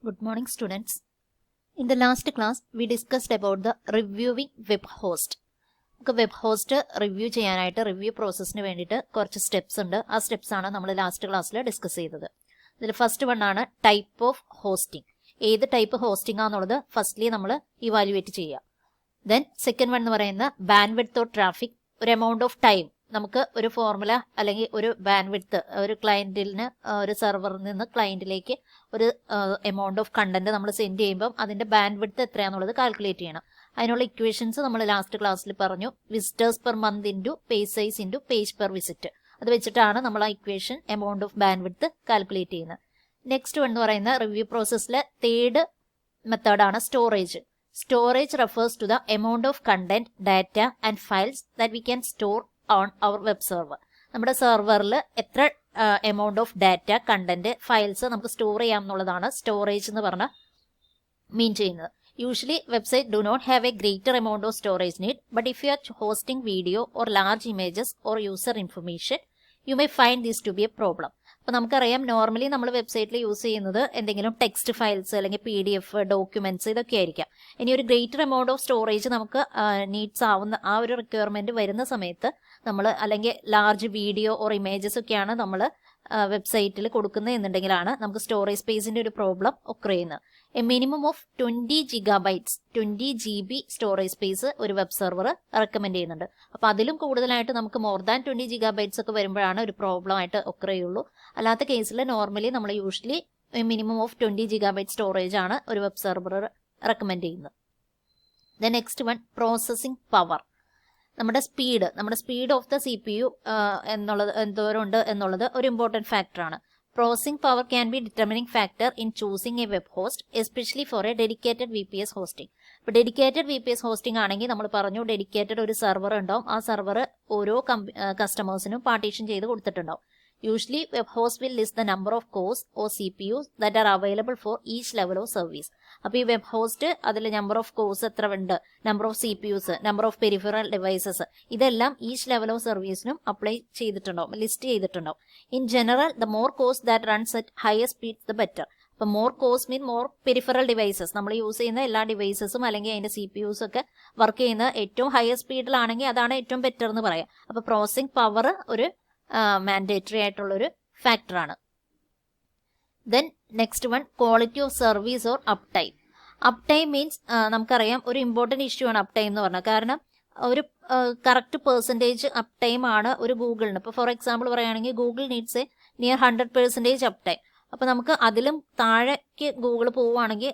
Good morning, students. In the last class, we discussed about the reviewing web host. Web host review ചെയ്യാനായിട്ട് review പ്രോസസ്സിന് വേണ്ടിയിട്ട് കുറച്ച് steps ഉണ്ട്. ആ steps ആണ് നമ്മൾ ലാസ്റ്റ് ക്ലാസ്സിൽ ഡിസ്കസ് ചെയ്തത്. ഇതിൽ ഫസ്റ്റ് വൺ ആണ് ടൈപ്പ് ഓഫ് ഹോസ്റ്റിംഗ്. ഏത് ടൈപ്പ് ഹോസ്റ്റിംഗ് ആണെന്നുള്ളത് ഫസ്റ്റ്ലി നമ്മൾ ഇവാലുവേറ്റ് ചെയ്യുക. ദെൻ സെക്കൻഡ് വൺ എന്ന് പറയുന്ന ബാൻഡ്വിഡ്ത്ത് ഓർ ട്രാഫിക്, ഒരു എമൗണ്ട് ഓഫ് ടൈം നമുക്ക് ഒരു ഫോർമുല അല്ലെങ്കിൽ ഒരു ബാൻഡ്വിഡ്ത്ത് ഒരു ക്ലയന്റിന് ഒരു സെർവറിൽ നിന്ന് ക്ലയന്റിലേക്ക് ഒരു എമൗണ്ട് ഓഫ് കണ്ടന്റ് നമ്മൾ സെൻഡ് ചെയ്യുമ്പോൾ അതിന്റെ ബാൻഡ്വിഡ്ത്ത് എത്രയാണെന്നുള്ളത് കാൽക്കുലേറ്റ് ചെയ്യണം. അതിനുള്ള ഇക്വേഷൻസ് നമ്മൾ ലാസ്റ്റ് ക്ലാസ്സിൽ പറഞ്ഞു. Visitors per month into page size into page per visit. അത് വെച്ചിട്ടാണ് നമ്മൾ ആ equation amount of bandwidth calculate ചെയ്യുന്നത്. നെക്സ്റ്റ് എന്ന് പറയുന്ന റിവ്യൂ പ്രോസസ്സിലെ തേർഡ് മെത്തേഡാണ് storage. Storage refers to the amount of content, data and files that we can store on our web server. നമ്മുടെ സെർവറിൽ എത്ര amount of data, content, files നമുക്ക് store ചെയ്യാം എന്നുള്ളതാണ് സ്റ്റോറേജ് എന്ന് പറഞ്ഞാൽ മീൻ ചെയ്യുന്നത്. Usually, websites do not have a greater amount of storage need, but if you are hosting video or large images or user information, you may find this to be a problem. അപ്പോൾ നമുക്കറിയാം, normally നമ്മൾ വെബ്സൈറ്റിൽ use ചെയ്യുന്നത് എന്തെങ്കിലും text files അല്ലെങ്കിൽ PDF, documents ഇതൊക്കെ ആയിരിക്കാം. ഇനി ഒരു ഗ്രേറ്റർ എമൗണ്ട് ഓഫ് സ്റ്റോറേജ് നമുക്ക് നീഡ്സ് ആവുന്ന ആ ഒരു റിക്വയർമെന്റ് വരുന്ന സമയത്ത് നമ്മൾ അല്ലെങ്കിൽ ലാർജ് വീഡിയോ ഓർ ഇമേജസ് ഒക്കെയാണ് നമ്മൾ വെബ്സൈറ്റിൽ കൊടുക്കുന്നത് എന്നുണ്ടെങ്കിലാണ് നമുക്ക് സ്റ്റോറേജ് സ്പേസിന്റെ ഒരു പ്രോബ്ലം ഒക്കെ ചെയ്യുന്നത്. A minimum of 20 GB storage space ഒരു വെബ് സെർവർ റെക്കമെൻഡ് ചെയ്യുന്നുണ്ട്. അപ്പോൾ അതിലും കൂടുതലായിട്ട് നമുക്ക് മോർ ദാൻ 20 GB ഒക്കെ വരുമ്പോഴാണ് ഒരു പ്രോബ്ലം ആയിട്ട് ഒക്കെ ചെയ്യുള്ളൂ. അല്ലാത്ത കേസിൽ നോർമലി നമ്മൾ usually minimum of 20 GB storage ആണ് ഒരു വെബ് സെർവർ റെക്കമെൻഡ് ചെയ്യുന്നത്. The next one processing power. നമ്മുടെ സ്പീഡ് ഓഫ് ദ CPU എന്നുള്ളത് എന്തോരം ഉണ്ട് എന്നുള്ളത് ഒരു ഇമ്പോർട്ടൻറ്റ് ഫാക്ടറാണ്. Processing power can be determining factor in choosing a web host, especially for a dedicated VPS hosting. ഇപ്പോൾ ഡെഡിക്കേറ്റഡ് VPS ഹോസ്റ്റിംഗ് ആണെങ്കിൽ നമ്മൾ പറഞ്ഞു ഡെഡിക്കേറ്റഡ് ഒരു സെർവർ ഉണ്ടാവും. ആ സെർവർ ഓരോ കസ്റ്റമേഴ്സിനും പാർട്ടീഷൻ ചെയ്ത് കൊടുത്തിട്ടുണ്ടാവും. Usually, web host will list the number of cores or CPUs that are available for each level of service. അപ്പോൾ ഈ വെബ് ഹോസ്റ്റ് അതിൽ നമ്പർ ഓഫ് കോഴ്സ് എത്ര ഉണ്ട്, number of CPUs, number of peripheral devices, ഇതെല്ലാം each level of സർവീസിനും apply ചെയ്തിട്ടുണ്ടാവും, list ചെയ്തിട്ടുണ്ടാവും. In general, the more course that runs at higher speed the better. അപ്പോൾ more course മീൻ more peripheral devices, നമ്മൾ use ചെയ്യുന്ന എല്ലാ ഡിവൈസസും അല്ലെങ്കിൽ അതിന്റെ CPUs ഒക്കെ വർക്ക് ചെയ്യുന്ന ഏറ്റവും ഹയർ സ്പീഡിലാണെങ്കിൽ അതാണ് ഏറ്റവും ബെറ്റർ എന്ന് പറയാം. അപ്പോൾ പ്രോസസ്സിംഗ് പവർ ഒരു മാൻഡേറ്ററി ആയിട്ടുള്ളൊരു ഫാക്ടറാണ്. Then next one quality of service or uptime. Uptime means നമുക്കറിയാം ഒരു ഇമ്പോർട്ടൻറ്റ് ഇഷ്യൂ ആണ് അപ് ടൈം എന്ന് പറഞ്ഞാൽ. കാരണം ഒരു കറക്റ്റ് പെർസെൻറ്റേജ് അപ് ടൈം ആണ് ഒരു ഗൂഗിളിന്. ഇപ്പോൾ ഫോർ എക്സാമ്പിൾ പറയുകയാണെങ്കിൽ Google needs a near 100% up time. അപ്പോൾ നമുക്ക് അതിലും താഴേക്ക് ഗൂഗിൾ പോവുകയാണെങ്കിൽ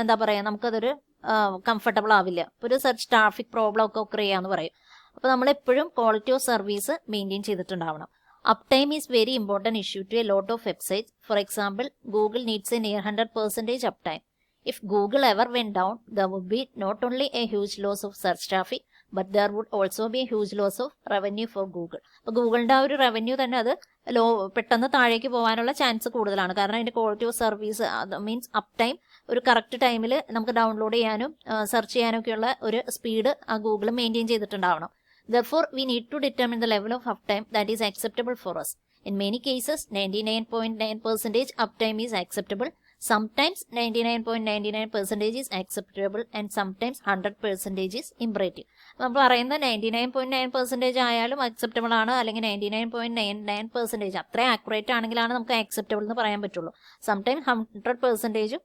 എന്താ പറയുക, നമുക്കതൊരു കംഫർട്ടബിൾ ആവില്ല. ഇപ്പോൾ ഒരു സെർച്ച് ട്രാഫിക് പ്രോബ്ലം ഒക്കെ ഒക്കർ ചെയ്യാന്ന് പറയും. അപ്പോൾ നമ്മൾ എപ്പോഴും ക്വാളിറ്റി ഓഫ് സർവീസ് മെയിൻറ്റെയിൻ ചെയ്തിട്ടുണ്ടാവണം. Uptime is very important issue to a lot of websites. For example, Google needs a near 100% uptime. If Google ever went down, there would be not only a huge loss of search traffic, but there would also be a huge loss of revenue for Google. അപ്പോൾ ഗൂഗിളിൻ്റെ ആ ഒരു revenue തന്നെ അത് പെട്ടെന്ന് താഴേക്ക് പോകാനുള്ള chance കൂടുതലാണ്. കാരണം അതിൻ്റെ quality of service means uptime ഒരു കറക്റ്റ് ടൈമിൽ നമുക്ക് ഡൗൺലോഡ് ചെയ്യാനും സെർച്ച് ചെയ്യാനൊക്കെയുള്ള ഒരു സ്പീഡ് ആ ഗൂഗിൾ മെയിൻറ്റെയിൻ ചെയ്തിട്ടുണ്ടാവണം. Therefore, we need to determine the level of uptime that is acceptable for us. In many cases, 99.9% uptime is acceptable. Sometimes 99.99% is acceptable and sometimes 100% is imperative. നമ്മൾ പറയുന്ന 99.9% ആയാലും acceptable ആണ്, അല്ലെങ്കിൽ 99.99% അത്ര accurate ആണെങ്കിലാണ് നമുക്ക് acceptable എന്ന് പറയാൻ പറ്റുള്ളൂ. സംടൈംസ് 100%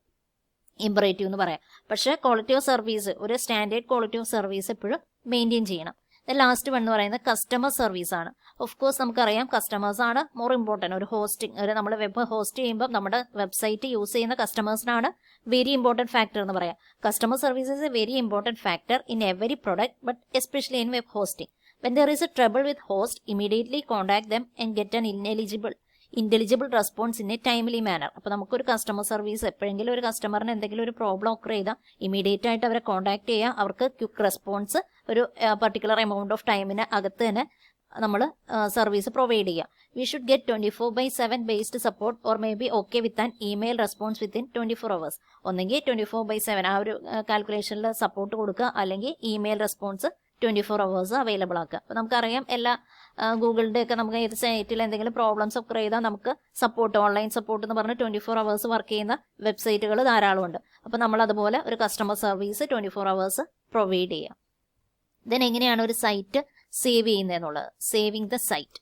ഇമ്പറേറ്റീവ് എന്ന് പറയാം. പക്ഷേ ക്വാളിറ്റി ഓഫ് സർവീസ്, ഒരു സ്റ്റാൻഡേർഡ് ക്വാളിറ്റി ഓഫ് സർവീസ് എപ്പോഴും മെയിൻറ്റെയിൻ ചെയ്യണം. ലാസ്റ്റ് വൺ എന്ന് പറയുന്നത് കസ്റ്റമർ സർവീസ് ആണ്. ഓഫ് കോഴ്സ് നമുക്കറിയാം കസ്റ്റമേഴ്സ് ആണ് മോർ ഇമ്പോർട്ടൻറ്റ്. ഒരു നമ്മൾ വെബ് ഹോസ്റ്റ് ചെയ്യുമ്പോൾ നമ്മുടെ വെബ്സൈറ്റ് യൂസ് ചെയ്യുന്ന കസ്റ്റമേഴ്സിനാണ് വെരി ഇമ്പോർട്ടൻറ്റ് ഫാക്ടർ എന്ന് പറയാം. Customer service is a very important factor in every product, but especially in web hosting. When there is a trouble with host, immediately contact them and get an intelligible response in a timely manner. അപ്പോൾ നമുക്കൊരു customer service എപ്പോഴെങ്കിലും ഒരു കസ്റ്റമറിന് എന്തെങ്കിലും ഒരു problem ഒക്കെ ചെയ്താൽ immediate ആയിട്ട് അവരെ കോൺടാക്ട് ചെയ്യുക, അവർക്ക് ക്വിക്ക് റെസ്പോൺസ് ഒരു പർട്ടിക്കുലർ എമൗണ്ട് ഓഫ് ടൈമിന് അകത്ത് തന്നെ നമ്മൾ സർവീസ് പ്രൊവൈഡ് ചെയ്യുക. We should get 24/7 based support or may be okay with an email response within 24 hours. ഒന്നെങ്കിൽ 24/7 ആ ഒരു കാൽക്കുലേഷനിൽ സപ്പോർട്ട് കൊടുക്കുക, അല്ലെങ്കിൽ ഇമെയിൽ റെസ്പോൺസ് 24 hours അവൈലബിൾ ആക്കുക. അപ്പോൾ നമുക്കറിയാം എല്ലാ ഗൂഗിളിൻ്റെ ഒക്കെ നമുക്ക് ഏത് സൈറ്റിൽ എന്തെങ്കിലും പ്രോബ്ലംസ് ഒക്കെ ചെയ്താൽ നമുക്ക് സപ്പോർട്ട്, ഓൺലൈൻ സപ്പോർട്ട് എന്ന് പറഞ്ഞ് 24 hours വർക്ക് ചെയ്യുന്ന വെബ്സൈറ്റുകൾ ധാരാളമുണ്ട്. അപ്പോൾ നമ്മൾ അതുപോലെ ഒരു കസ്റ്റമർ സർവീസ് 24 hours പ്രൊവൈഡ് ചെയ്യാം. ദെൻ എങ്ങനെയാണ് ഒരു സൈറ്റ് സേവ് ചെയ്യുന്നതെന്നുള്ളത്, സേവിങ് ദ സൈറ്റ്.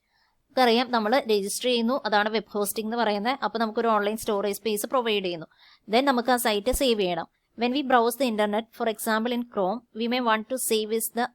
നമുക്കറിയാം, നമ്മൾ രജിസ്റ്റർ ചെയ്യുന്നു, അതാണ് വെബ് ഹോസ്റ്റിംഗ് എന്ന് പറയുന്നത്. അപ്പോൾ നമുക്കൊരു ഓൺലൈൻ സ്റ്റോറേജ് സ്പേസ് പ്രൊവൈഡ് ചെയ്യുന്നു. ദെൻ നമുക്ക് ആ സൈറ്റ് സേവ് ചെയ്യണം. When we browse the internet, for example in Chrome, we may want to save is the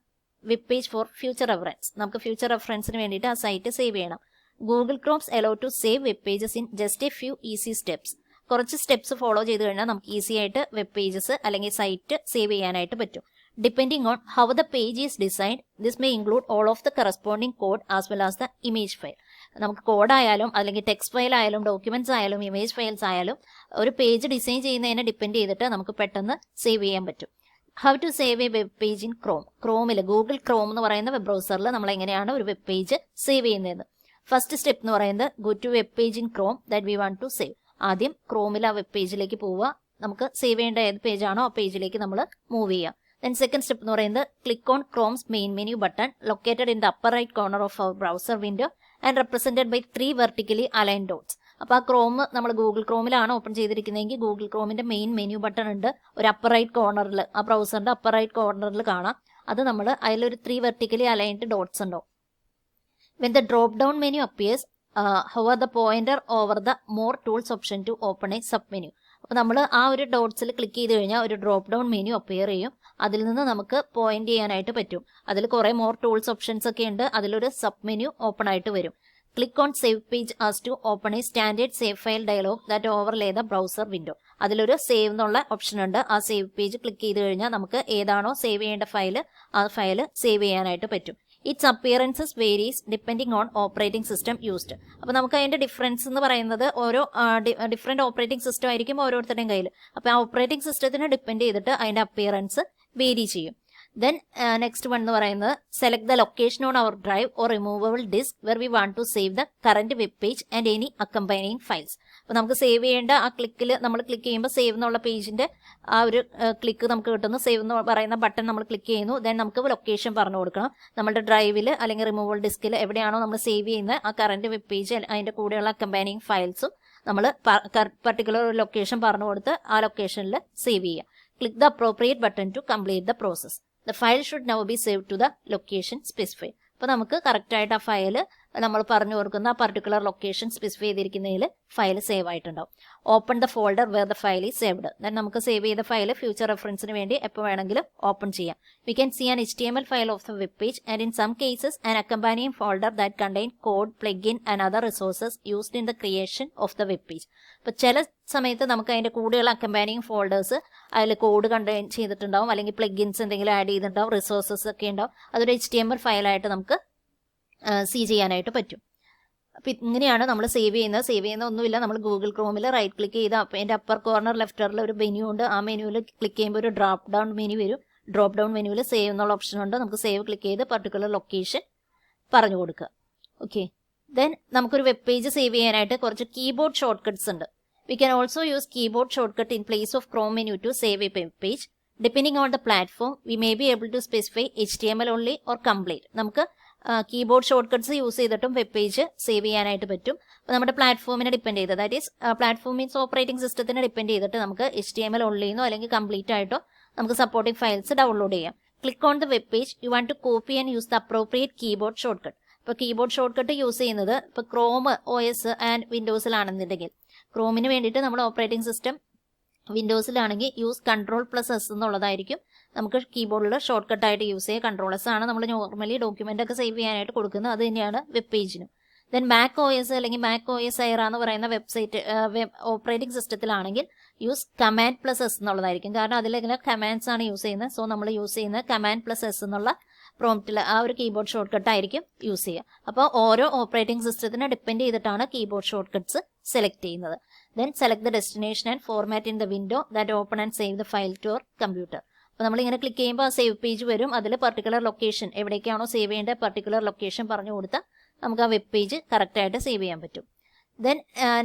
web page for future reference. നമുക്ക് ഫ്യൂച്ചർ റെഫറൻസിന് വേണ്ടിയിട്ട് ആ സൈറ്റ് സേവ് ചെയ്യണം. Google Chrome's allow to save web pages in just a few easy steps. കുറച്ച് steps follow ചെയ്ത് കഴിഞ്ഞാൽ നമുക്ക് easy ആയിട്ട് വെബ് പേജസ് അല്ലെങ്കിൽ സൈറ്റ് സേവ് ചെയ്യാനായിട്ട് പറ്റും. Depending on how the page is designed, this may include all of the corresponding code as well as the image file. നമുക്ക് code ആയാലും അല്ലെങ്കിൽ ടെക്സ്റ്റ് ഫയൽ ആയാലും ഡോക്യുമെന്റ്സ് ആയാലും ഇമേജ് ഫയൽസ് ആയാലും ഒരു പേജ് ഡിസൈൻ ചെയ്യുന്നതിനെ ഡിപ്പെൻഡ് ചെയ്തിട്ട് നമുക്ക് പെട്ടെന്ന് സേവ് ചെയ്യാൻ പറ്റും. How to save a web page in Chrome. ക്രോമിൽ, ഗൂഗിൾ ക്രോം എന്ന് പറയുന്ന വെബ് ബ്രൗസറിൽ നമ്മൾ എങ്ങനെയാണ് ഒരു വെബ് പേജ് സേവ് ചെയ്യുന്നത്. ഫസ്റ്റ് സ്റ്റെപ്പ് എന്ന് പറയുന്നത് go to web page in Chrome that we want to save. ആദ്യം ക്രോമിൽ ആ വെബ് പേജിലേക്ക് പോവുക. നമുക്ക് സേവ് ചെയ്യേണ്ട ഏത് പേജാണോ ആ പേജിലേക്ക് നമ്മൾ മൂവ് ചെയ്യുക. Then second step എന്ന് പറയുന്നത് click on Chrome's main menu button located in the upper right corner of our browser window and represented by 3 vertically aligned dots. അപ്പോൾ ആ ക്രോം നമ്മൾ ഗൂഗിൾ ക്രോമിലാണ് ഓപ്പൺ ചെയ്തിരിക്കുന്നതെങ്കിൽ ഗൂഗിൾ ക്രോമിന്റെ മെയിൻ മെനു ബട്ടൺ ഉണ്ട് ഒരു അപ്പർ റൈറ്റ് കോർണറിൽ, ആ ബ്രൗസറിന്റെ അപ്പർ റൈറ്റ് കോർണറിൽ കാണാം. അത് നമ്മൾ അതിലൊരു 3 vertically aligned dots ഉണ്ടാവും. When the drop down menu appears, hover the pointer over the more tools option to open a sub menu. അപ്പോൾ നമ്മൾ ആ ഒരു ഡോട്ട്സിൽ ക്ലിക്ക് ചെയ്ത് കഴിഞ്ഞാൽ ഒരു ഡ്രോപ്പ് ഡൗൺ മെനു അപ്പിയർ ചെയ്യും. അതിൽ നിന്ന് നമുക്ക് പോയിന്റ് ചെയ്യാനായിട്ട് പറ്റും. അതിൽ കുറേ മോർ ടൂൾസ് ഓപ്ഷൻസ് ഒക്കെ ഉണ്ട്. അതിലൊരു സബ് മെനു ഓപ്പൺ ആയിട്ട് വരും. Click on save page as to open a standard save file dialog that overlay the browser window. അതിലൊരു സേവ് എന്നുള്ള ഓപ്ഷൻ ഉണ്ട്. ആ സേവ് പേജ് ക്ലിക്ക് ചെയ്ത് കഴിഞ്ഞാൽ നമുക്ക് ഏതാണോ സേവ് ചെയ്യേണ്ട ഫയൽ ആ ഫയൽ സേവ് ചെയ്യാനായിട്ട് പറ്റും. It's appearances varies depending on operating system used. അപ്പോൾ നമുക്ക് അതിന്റെ ഡിഫറൻസ് എന്ന് പറയുന്നത് ഓരോ ഡിഫറെന്റ് ഓപ്പറേറ്റിംഗ് സിസ്റ്റം ആയിരിക്കും ഓരോരുത്തരുടെയും കയ്യിൽ. അപ്പോൾ ആ ഓപ്പറേറ്റിംഗ് സിസ്റ്റത്തിനെ ഡിപ്പെൻഡ് ചെയ്തിട്ട് അതിന്റെ അപ്പിയറൻസ് വേരി ചെയ്യും. ദെൻ നെക്സ്റ്റ് വൺ എന്ന് പറയുന്നത് select the location on our drive or removable disk where we want to save the current web page and any accompanying files. അപ്പോൾ നമുക്ക് സേവ് ചെയ്യേണ്ട ആ ക്ലിക്കിൽ നമ്മൾ ക്ലിക്ക് ചെയ്യുമ്പോൾ സേവ് എന്നുള്ള പേജിന്റെ ആ ഒരു ക്ലിക്ക് നമുക്ക് കിട്ടുന്നു. സേവ് എന്ന് പറയുന്ന ബട്ടൺ നമ്മൾ ക്ലിക്ക് ചെയ്യുന്നു. ദെൻ നമുക്ക് ലൊക്കേഷൻ പറഞ്ഞു കൊടുക്കണം. നമ്മുടെ ഡ്രൈവിൽ അല്ലെങ്കിൽ റിമൂവബിൾ ഡിസ്കിൽ എവിടെയാണോ നമ്മൾ സേവ് ചെയ്യുന്നത് ആ കറന്റ് വെബ് പേജ് അതിന്റെ കൂടെയുള്ള അക്കമ്പൈനിങ് ഫയൽസും നമ്മൾ പർട്ടിക്കുലർ ഒരു ലൊക്കേഷൻ പറഞ്ഞു കൊടുത്ത് ആ ലൊക്കേഷനിൽ സേവ് ചെയ്യുക. Click the appropriate button to complete the process. The file should now be saved to the location specified. അപ്പോൾ നമുക്ക് കറക്റ്റ് ആയിട്ട് ആ ഫയൽ നമ്മൾ പറഞ്ഞു കൊടുക്കുന്ന ആ പർട്ടിക്കുലർ ലൊക്കേഷൻ സ്പെസിഫൈ ചെയ്തിരിക്കുന്നതിൽ ഫയൽ സേവ് ആയിട്ടുണ്ടാവും. Open the folder where the file is saved. Then നമുക്ക് സേവ് ചെയ്ത ഫയൽ ഫ്യൂച്ചർ റെഫറൻസിന് വേണ്ടി എപ്പോൾ വേണമെങ്കിലും ഓപ്പൺ ചെയ്യാം. We can see an HTML file of the web page and in some cases an accompanying folder that contain code, plugin and other resources used in the creation of the web page. അപ്പോൾ ചില സമയത്ത് നമുക്ക് അതിന്റെ കൂടെയുള്ള അക്കമ്പാനിയിങ് folders അതിൽ code contain ചെയ്തിട്ടുണ്ടാവും, അല്ലെങ്കിൽ plugins എന്തെങ്കിലും ആഡ് ചെയ്തിട്ടുണ്ടാവും, റിസോഴ്സസ് ഒക്കെ ഉണ്ടാവും. അതൊരു HTML ഫയലായിട്ട് നമുക്ക് സീ ചെയ്യാനായിട്ട് പറ്റും. അപ്പം ഇങ്ങനെയാണ് നമ്മൾ സേവ് ചെയ്യുന്നത്. സേവ് ചെയ്യുന്ന ഒന്നുമില്ല, നമ്മൾ ഗൂഗിൾ ക്രോമിൽ റൈറ്റ് ക്ലിക്ക് ചെയ്ത് അതിൻ്റെ അപ്പർ കോർണർ ലെഫ്റ്ററിൽ ഒരു മെനു ഉണ്ട്. ആ മെനുവിൽ ക്ലിക്ക് ചെയ്യുമ്പോൾ ഒരു ഡ്രോപ്പ് ഡൗൺ മെനു വരും. ഡ്രോപ്പ് ഡൗൺ മെനുവിൽ സേവ് എന്നുള്ള ഓപ്ഷൻ ഉണ്ട്. നമുക്ക് സേവ് ക്ലിക്ക് ചെയ്ത് പർട്ടിക്കുലർ ലൊക്കേഷൻ പറഞ്ഞു കൊടുക്കുക. ഓക്കെ, ദെൻ നമുക്കൊരു വെബ് പേജ് സേവ് ചെയ്യാനായിട്ട് കുറച്ച് കീബോർഡ് ഷോർട്ട് കട്ട്സ് ഉണ്ട്. We can also use keyboard shortcut in place of Chrome menu to save a web page. Depending on the platform we may be able to specify HTML only or complete. നമുക്ക് keyboard short cuts use ചെയ്തിട്ടും web page save ചെയ്യാനായിട്ട് പറ്റും. അപ്പോൾ നമ്മുടെ പ്ലാറ്റ്ഫോമിനെ depend ചെയ്ത്, that is platform means operating സിസ്റ്റത്തിനെ depend ചെയ്തിട്ട് നമുക്ക് HTML ഓൺലിന്നോ അല്ലെങ്കിൽ കംപ്ലീറ്റ് ആയിട്ടോ നമുക്ക് സപ്പോർട്ടിംഗ് ഫയൽസ് ഡൗൺലോഡ് ചെയ്യാം. Click on the web page you want to copy and use the appropriate keyboard shortcut. ഇപ്പോൾ കീബോർഡ് ഷോർട്ട് കട്ട് യൂസ് ചെയ്യുന്നത് ഇപ്പോൾ ക്രോം OS ആൻഡ് വിൻഡോസിലാണെന്നുണ്ടെങ്കിൽ, ക്രോമിന് വേണ്ടിയിട്ട് നമ്മൾ ഓപ്പറേറ്റിംഗ് സിസ്റ്റം വിൻഡോസിലാണെങ്കിൽ യൂസ് Ctrl+S എന്നുള്ളതായിരിക്കും നമുക്ക് കീബോർഡിൽ ഷോർട്ട് കട്ടായിട്ട് യൂസ് ചെയ്യുക. Ctrl+S ആണ് നമ്മൾ നോർമലി ഡോക്യുമെന്റ് ഒക്കെ സേവ് ചെയ്യാനായിട്ട് കൊടുക്കുന്നത്. അത് തന്നെയാണ് വെബ് പേജിനും. ദെൻ Mac OS അല്ലെങ്കിൽ Mac OS Aira എന്ന് പറയുന്ന വെബ്സൈറ്റ് വെബ് ഓപ്പറേറ്റിംഗ് സിസ്റ്റത്തിലാണെങ്കിൽ യൂസ് Command+S എന്നുള്ളതായിരിക്കും. കാരണം അതിലെങ്ങനെ കമാൻഡ്സ് ആണ് യൂസ് ചെയ്യുന്നത്. സോ നമ്മൾ യൂസ് ചെയ്യുന്നത് Command+S എന്നുള്ള പ്രോംപ്റ്റിൽ ആ ഒരു കീബോർഡ് ഷോർട്ട് കട്ട് ആയിരിക്കും യൂസ് ചെയ്യുക. അപ്പോൾ ഓരോ ഓപ്പറേറ്റിംഗ് സിസ്റ്റത്തിനെ ഡിപ്പെൻഡ് ചെയ്തിട്ടാണ് കീബോർഡ് ഷോർട്ട് കട്ട്സ് സെലക്ട് ചെയ്യുന്നത്. Then select the destination and format in the window that open and save the file to your computer. അപ്പോൾ നമ്മളിങ്ങനെ ക്ലിക്ക് ചെയ്യുമ്പോൾ ആ സേവ് പേജ് വരും. അതിൽ പർട്ടിക്കുലർ ലൊക്കേഷൻ എവിടേക്കാണോ സേവ് ചെയ്യേണ്ട പർട്ടിക്കുലർ ലൊക്കേഷൻ പറഞ്ഞു കൊടുത്താൽ നമുക്ക് ആ വെബ് പേജ് കറക്റ്റായിട്ട് സേവ് ചെയ്യാൻ പറ്റും. ദെൻ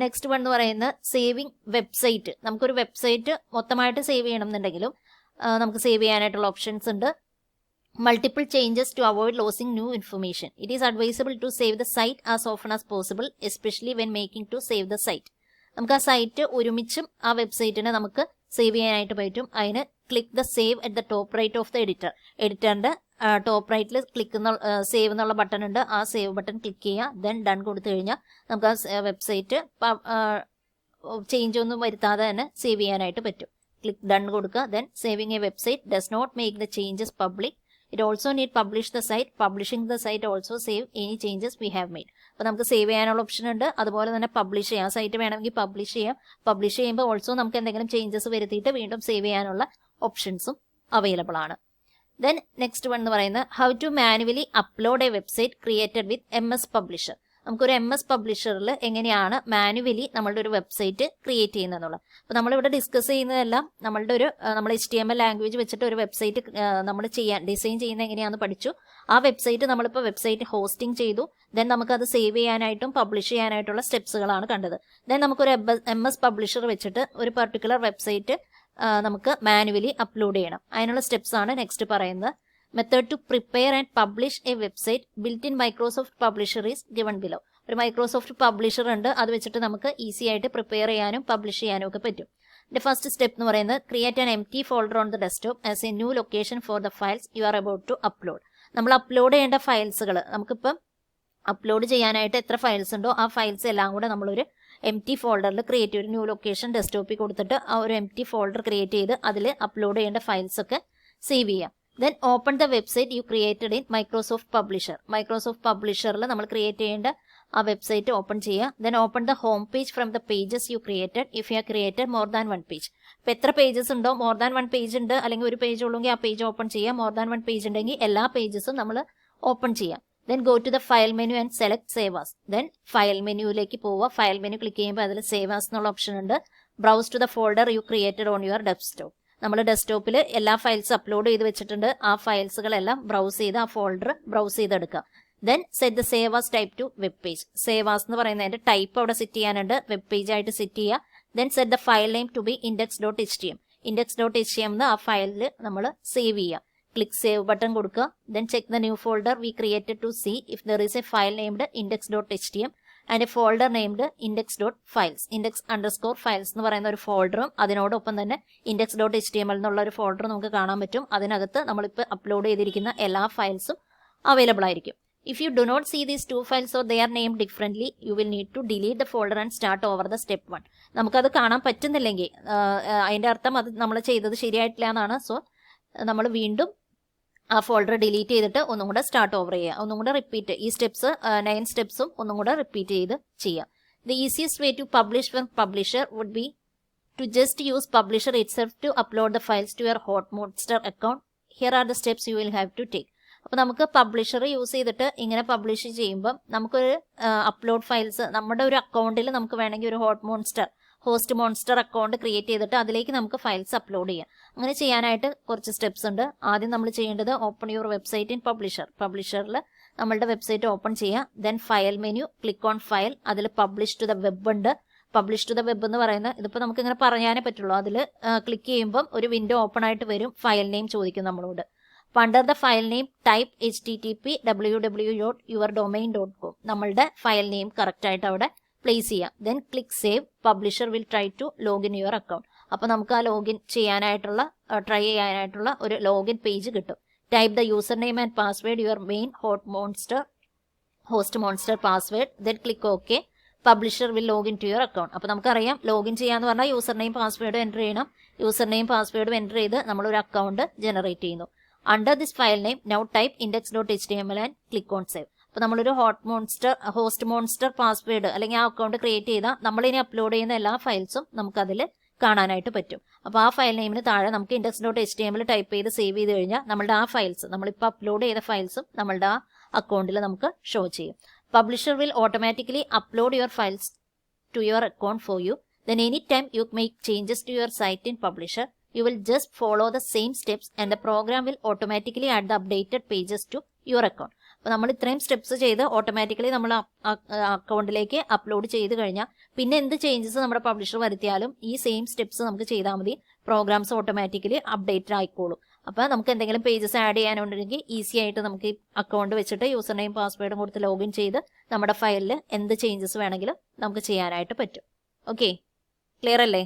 നെക്സ്റ്റ് വൺ എന്ന് പറയുന്നത് സേവിങ് വെബ്സൈറ്റ്. നമുക്കൊരു വെബ്സൈറ്റ് മൊത്തമായിട്ട് സേവ് ചെയ്യണം എന്നുണ്ടെങ്കിലും നമുക്ക് സേവ് ചെയ്യാനായിട്ടുള്ള ഓപ്ഷൻസ് ഉണ്ട്. multiple changes to avoid losing new information. It is advisable to save the site as often as possible, especially when making to save the site. നമുക്ക് ആ site ഒരുമിച്ചും ആ വെബ്സൈറ്റിനെ നമുക്ക് സേവ് ചെയ്യാനായിട്ട് പറ്റും. അതിന് click the save at the top right of the എഡിറ്ററിന്റെ top റൈറ്റിൽ click save എന്നുള്ള ബട്ടൺ ഉണ്ട്. ആ സേവ് ബട്ടൺ ക്ലിക്ക് ചെയ്യുക, ദെൻ ഡൺ കൊടുത്തു കഴിഞ്ഞാൽ നമുക്ക് ആ വെബ്സൈറ്റ് ചേഞ്ച് ഒന്നും വരുത്താതെ തന്നെ സേവ് ചെയ്യാനായിട്ട് പറ്റും. ക്ലിക്ക് ഡൺ കൊടുക്കുക, then saving a website does not make the changes public. It also need publish the site. Publishing the site also save any changes we have made. അപ്പോൾ നമുക്ക് save ചെയ്യാനുള്ള option ഉണ്ട്. അതുപോലെ തന്നെ publish ചെയ്യാം. Site വേണമെങ്കിൽ publish ചെയ്യാം. Publish ചെയ്യുമ്പോൾ ഓൾസോ നമുക്ക് എന്തെങ്കിലും ചേഞ്ചസ് വരുത്തിയിട്ട് വീണ്ടും സേവ് ചെയ്യാനുള്ള ഓപ്ഷൻസും അവൈലബിൾ ആണ്. ദെൻ നെക്സ്റ്റ് വൺ എന്ന് പറയുന്നത് how to manually upload a website created with MS publisher. നമുക്കൊരു MS പബ്ലിഷറിൽ എങ്ങനെയാണ് മാനുവലി നമ്മളുടെ ഒരു വെബ്സൈറ്റ് ക്രിയേറ്റ് ചെയ്യുന്നതെന്നുള്ളത്. അപ്പോൾ നമ്മളിവിടെ ഡിസ്കസ് ചെയ്യുന്നതെല്ലാം നമ്മൾ HTML ലാംഗ്വേജ് വെച്ചിട്ട് ഒരു വെബ്സൈറ്റ് നമ്മൾ ഡിസൈൻ ചെയ്യുന്നത് എങ്ങനെയാണെന്ന് പഠിച്ചു. ആ വെബ്സൈറ്റ് നമ്മളിപ്പോൾ വെബ്സൈറ്റ് ഹോസ്റ്റിംഗ് ചെയ്തു. ദെൻ നമുക്കത് സേവ് ചെയ്യാനായിട്ടും പബ്ലിഷ് ചെയ്യാനായിട്ടുള്ള സ്റ്റെപ്സുകളാണ് കണ്ടത്. ദെൻ നമുക്കൊരു MS പബ്ലിഷർ വെച്ചിട്ട് ഒരു പർട്ടിക്കുലർ വെബ്സൈറ്റ് നമുക്ക് മാനുവലി അപ്ലോഡ് ചെയ്യണം. അതിനുള്ള സ്റ്റെപ്സ് ആണ് നെക്സ്റ്റ് പറയുന്നത്. Method to prepare and publish a website built in Microsoft Publisher is given below. ഒരു മൈക്രോസോഫ്റ്റ് പബ്ലിഷർ ഉണ്ട്, അത് വെച്ചിട്ട് നമുക്ക് ഈസി ആയിട്ട് പ്രിപ്പയർ ചെയ്യാനും പബ്ലിഷ് ചെയ്യാനും ഒക്കെ പറ്റും. ഫസ്റ്റ് സ്റ്റെപ്പ് എന്ന് പറയുന്നത് create an empty folder on the desktop as a new location for the files you are about to upload. നമ്മൾ അപ്ലോഡ് ചെയ്യേണ്ട ഫയൽസുകൾ നമുക്കിപ്പം അപ്ലോഡ് ചെയ്യാനായിട്ട് എത്ര ഫയൽസ് ഉണ്ടോ ആ ഫയൽസ് എല്ലാം കൂടെ നമ്മളൊരു എംപ്റ്റി ഫോൾഡറിൽ ക്രിയേറ്റ് ചെയ്ത് ന്യൂ ലൊക്കേഷൻ ഡെസ്ക്ടോപ്പിൽ കൊടുത്തിട്ട് ആ ഒരു എംപ്റ്റി ഫോൾഡർ ക്രിയേറ്റ് ചെയ്ത് അതിൽ അപ്ലോഡ് ചെയ്യേണ്ട ഫയൽസ് ഒക്കെ സേവ് ചെയ്യാം. Then open the website you created in Microsoft Publisher. Microsoft Publisher നമ്മൾ ക്രിയേറ്റ് ചെയ്യേണ്ട ആ വെബ്സൈറ്റ് ഓപ്പൺ ചെയ്യുക. Then open the home page from the pages you created if you have created more than one page. ഇപ്പോൾ എത്ര pages ഉണ്ടോ, more than one page ഉണ്ട് അല്ലെങ്കിൽ ഒരു പേജ് ഉള്ളെങ്കിൽ ആ പേജ് ഓപ്പൺ ചെയ്യുക. മോർ ദാൻ വൺ പേജ് ഉണ്ടെങ്കിൽ എല്ലാ പേജസും നമ്മൾ ഓപ്പൺ ചെയ്യാം. Then go to the file menu and select Save As. Then file മെനുവിലേക്ക് പോവുക. ഫയൽ മെനു ക്ലിക്ക് ചെയ്യുമ്പോൾ അതിൽ Save As എന്നുള്ള ഓപ്ഷൻ ഉണ്ട്. Browse to the folder you created on your desktop. നമ്മൾ ഡെസ്ക്ടോപ്പിൽ എല്ലാ ഫയൽസ് അപ്ലോഡ് ചെയ്ത് വെച്ചിട്ടുണ്ട്. ആ ഫയൽസുകളെല്ലാം ബ്രൗസ് ചെയ്ത് ആ ഫോൾഡർ ബ്രൗസ് ചെയ്തെടുക്കുക. Then set the save as type to web page. Save as എന്ന് പറയുന്നതിന്റെ ടൈപ്പ് അവിടെ സെറ്റ് ചെയ്യാനുണ്ട്. വെബ് പേജ് ആയിട്ട് സെറ്റ് ചെയ്യുക. Then set the file name to be index.htm. index.htm എന്ന ആ ഫയലിൽ നമ്മൾ സേവ് ചെയ്യുക. ക്ലിക്ക് സേവ് ബട്ടൺ കൊടുക്കുക. Then check the new folder we created to see if there is a file named index.htm and a folder named index.files. index_files എന്ന് പറയുന്ന ഒരു ഫോൾഡറും അതിനോടൊപ്പം തന്നെ index.html എന്നുള്ള ഒരു ഫോൾഡർ നമുക്ക് കാണാൻ പറ്റും. അതിനകത്ത് നമ്മളിപ്പോൾ അപ്ലോഡ് ചെയ്തിരിക്കുന്ന എല്ലാ ഫയൽസും അവൈലബിൾ ആയിരിക്കും. If you do not see these two files or they are named differently, you will need to delete the folder and start over the step 1. നമുക്കത് കാണാൻ പറ്റുന്നില്ലെങ്കിൽ അതിൻ്റെ അർത്ഥം അത് നമ്മൾ ചെയ്തത് ശരിയായിട്ടില്ല എന്നാണ്. സോ നമ്മൾ വീണ്ടും ആ ഫോൾഡർ ഡിലീറ്റ് ചെയ്തിട്ട് ഒന്നും കൂടെ സ്റ്റാർട്ട് ഓവർ ചെയ്യുക. ഒന്നും കൂടെ റിപ്പീറ്റ് ഈ സ്റ്റെപ്സ് 9 സ്റ്റെപ്സും ഒന്നും കൂടെ റിപ്പീറ്റ് ചെയ്ത് ചെയ്യാം. The easiest way to publish from Publisher would be to just use Publisher itself to upload the files to your Hotmonster account. Here are the steps you will have to take. അപ്പോൾ നമുക്ക് publisher use ചെയ്തിട്ട് ഇങ്ങനെ publish ചെയ്യുമ്പം നമുക്കൊരു upload files നമ്മുടെ ഒരു അക്കൗണ്ടിൽ നമുക്ക് വേണമെങ്കിൽ ഒരു ഹോസ്റ്റ് മോൺസ്റ്റർ അക്കൗണ്ട് ക്രിയേറ്റ് ചെയ്തിട്ട് അതിലേക്ക് നമുക്ക് ഫയൽസ് അപ്ലോഡ് ചെയ്യാം. അങ്ങനെ ചെയ്യാനായിട്ട് കുറച്ച് സ്റ്റെപ്സ് ഉണ്ട്. ആദ്യം നമ്മൾ ചെയ്യേണ്ടത് ഓപ്പൺ യുവർ വെബ്സൈറ്റ് ഇൻ പബ്ലിഷറിൽ നമ്മളുടെ വെബ്സൈറ്റ് ഓപ്പൺ ചെയ്യുക. Then file menu, click on file, അതിൽ പബ്ലിഷ് ടു ദ വെബ് ഉണ്ട്. പബ്ലിഷ് ടു ദ വെബ് എന്ന് പറയുന്നത് ഇതിപ്പോൾ നമുക്ക് ഇങ്ങനെ പറയാനേ പറ്റുള്ളൂ. അതിൽ ക്ലിക്ക് ചെയ്യുമ്പം ഒരു വിൻഡോ ഓപ്പൺ ആയിട്ട് വരും. ഫയൽ നെയിം ചോദിക്കും നമ്മളോട്. Under the file name type http://www.yourdomain.com. നമ്മളുടെ ഫയൽ നെയിം കറക്റ്റ് ആയിട്ട് അവിടെ പ്ലേസ് ചെയ്യാം. Then click save. Publisher will try to login your account. അപ്പോൾ നമുക്ക് ആ ലോഗിൻ ചെയ്യാനായിട്ടുള്ള ട്രൈ ചെയ്യാനായിട്ടുള്ള ഒരു ലോഗിൻ പേജ് കിട്ടും. Type the user name and password your main host monster password. Then click okay. Publisher will login to your account. അപ്പോൾ നമുക്കറിയാം login ചെയ്യാന്ന് പറഞ്ഞാൽ യൂസർ നെയിം പാസ്വേഡ് എൻ്റർ ചെയ്യണം. യൂസർ നെയിം പാസ്വേഡ് എൻ്റർ ചെയ്ത് നമ്മളൊരു account generate ചെയ്യുന്നു. Under this file name now type index.html and click on save. അപ്പോൾ നമ്മളൊരു ഹോസ്റ്റ് മോൺസ്റ്റർ പാസ്വേഡ് അല്ലെങ്കിൽ ആ അക്കൗണ്ട് ക്രിയേറ്റ് ചെയ്താൽ നമ്മളിനി അപ്ലോഡ് ചെയ്യുന്ന എല്ലാ ഫയൽസും നമുക്കതിൽ കാണാനായിട്ട് പറ്റും. അപ്പോൾ ആ ഫയൽ നെയിമിന് താഴെ നമുക്ക് index.html ടൈപ്പ് ചെയ്ത് സേവ് ചെയ്ത് കഴിഞ്ഞാൽ നമ്മളുടെ ആ ഫയൽസ് നമ്മളിപ്പോൾ അപ്ലോഡ് ചെയ്ത ഫയൽസും നമ്മളുടെ ആ അക്കൗണ്ടിൽ നമുക്ക് ഷോ ചെയ്യും. Publisher will automatically upload your files to your account for you. Then anytime you make changes to your site in Publisher, you will just follow the same steps and the program will automatically add the updated pages to your account. അപ്പോൾ നമ്മൾ ഇത്രയും steps ചെയ്ത് automatically നമ്മൾ അക്കൗണ്ടിലേക്ക് upload ചെയ്ത് കഴിഞ്ഞാൽ പിന്നെ എന്ത് ചേഞ്ചസ് നമ്മുടെ പബ്ലിഷർ വരുത്തിയാലും ഈ സെയിം സ്റ്റെപ്സ് നമുക്ക് ചെയ്താൽ മതി. പ്രോഗ്രാംസ് ഓട്ടോമാറ്റിക്കലി അപ്ഡേറ്റഡ് ആയിക്കോളും. അപ്പോൾ നമുക്ക് എന്തെങ്കിലും പേജസ് ആഡ് ചെയ്യാനുണ്ടെങ്കിൽ ഈസി ആയിട്ട് നമുക്ക് ഈ അക്കൗണ്ട് വെച്ചിട്ട് യൂസർ നെയിം പാസ്വേഡും കൊടുത്ത് ലോഗിൻ ചെയ്ത് നമ്മുടെ ഫയലിൽ എന്ത് ചേഞ്ചസ് വേണമെങ്കിലും നമുക്ക് ചെയ്യാനായിട്ട് പറ്റും. ഓക്കെ, ക്ലിയർ അല്ലേ?